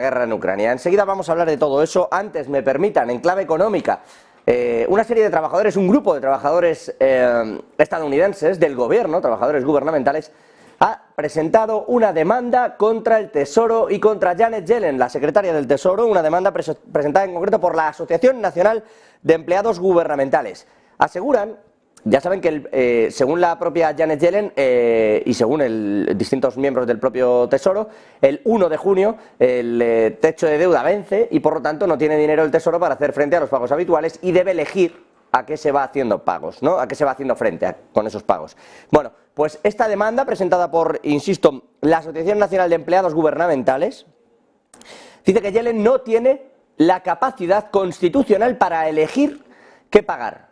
Guerra en Ucrania. Enseguida vamos a hablar de todo eso. Antes, me permitan, en clave económica, una serie de trabajadores, un grupo de trabajadores estadounidenses del gobierno, trabajadores gubernamentales, ha presentado una demanda contra el Tesoro y contra Janet Yellen, la secretaria del Tesoro, una demanda presentada en concreto por la Asociación Nacional de Empleados Gubernamentales. Aseguran, ya saben que según la propia Janet Yellen y según distintos miembros del propio Tesoro, el 1 de junio el techo de deuda vence y por lo tanto no tiene dinero el Tesoro para hacer frente a los pagos habituales y debe elegir a qué se va haciendo pagos, ¿no? A qué se va haciendo frente con esos pagos. Bueno, pues esta demanda presentada por, insisto, la Asociación Nacional de Empleados Gubernamentales, dice que Yellen no tiene la capacidad constitucional para elegir qué pagar.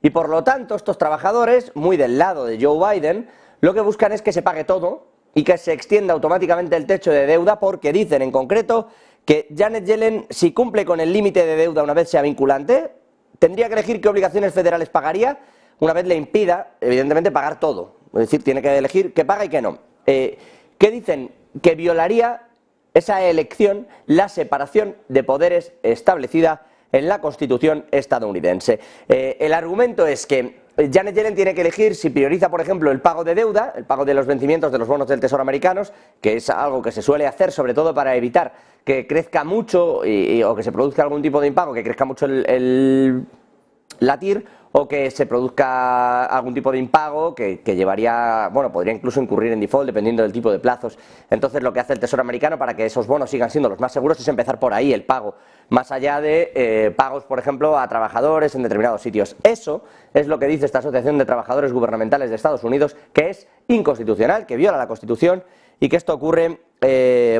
Y por lo tanto, estos trabajadores, muy del lado de Joe Biden, lo que buscan es que se pague todo y que se extienda automáticamente el techo de deuda, porque dicen en concreto que Janet Yellen, si cumple con el límite de deuda una vez sea vinculante, tendría que elegir qué obligaciones federales pagaría una vez le impida, evidentemente, pagar todo. Es decir, tiene que elegir qué paga y qué no. ¿Qué dicen? Que violaría esa elección la separación de poderes establecida en la Constitución estadounidense. El argumento es que Janet Yellen tiene que elegir si prioriza, por ejemplo, el pago de deuda, el pago de los vencimientos de los bonos del Tesoro americanos, que es algo que se suele hacer sobre todo para evitar que crezca mucho o que se produzca algún tipo de impago, que crezca mucho la TIR, o que se produzca algún tipo de impago que llevaría, bueno, podría incluso incurrir en default dependiendo del tipo de plazos. Entonces lo que hace el Tesoro americano para que esos bonos sigan siendo los más seguros es empezar por ahí el pago, más allá de pagos, por ejemplo, a trabajadores en determinados sitios. Eso es lo que dice esta Asociación de Trabajadores Gubernamentales de Estados Unidos, que es inconstitucional, que viola la Constitución y que esto ocurre,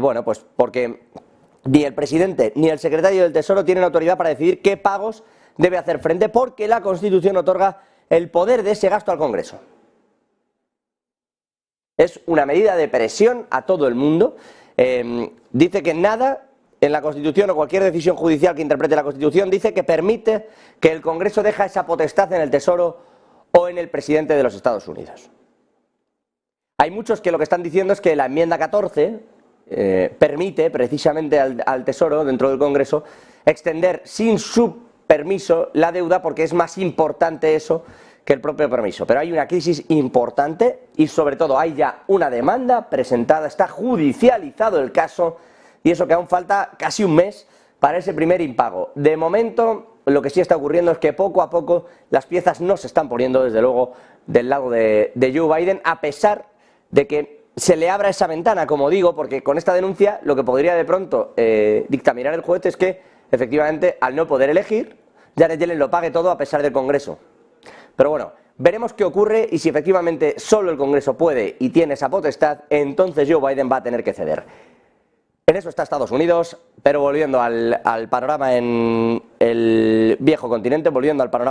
bueno, pues porque ni el presidente ni el secretario del Tesoro tienen autoridad para decidir qué pagos debe hacer frente, porque la Constitución otorga el poder de ese gasto al Congreso. Es una medida de presión a todo el mundo. Dice que nada en la Constitución o cualquier decisión judicial que interprete la Constitución dice que permite que el Congreso deje esa potestad en el Tesoro o en el presidente de los Estados Unidos. Hay muchos que lo que están diciendo es que la enmienda 14 permite precisamente al Tesoro, dentro del Congreso, extender sin su permiso la deuda, porque es más importante eso que el propio permiso. Pero hay una crisis importante y sobre todo hay ya una demanda presentada, está judicializado el caso, y eso que aún falta casi un mes para ese primer impago. De momento lo que sí está ocurriendo es que poco a poco las piezas no se están poniendo, desde luego, del lado de Joe Biden, a pesar de que se le abra esa ventana, como digo, porque con esta denuncia lo que podría de pronto dictaminar el juez es que efectivamente, al no poder elegir, Janet Yellen lo pague todo a pesar del Congreso. Pero bueno, veremos qué ocurre y si efectivamente solo el Congreso puede y tiene esa potestad, entonces Joe Biden va a tener que ceder. En eso está Estados Unidos, pero volviendo al panorama en el viejo continente, volviendo al panorama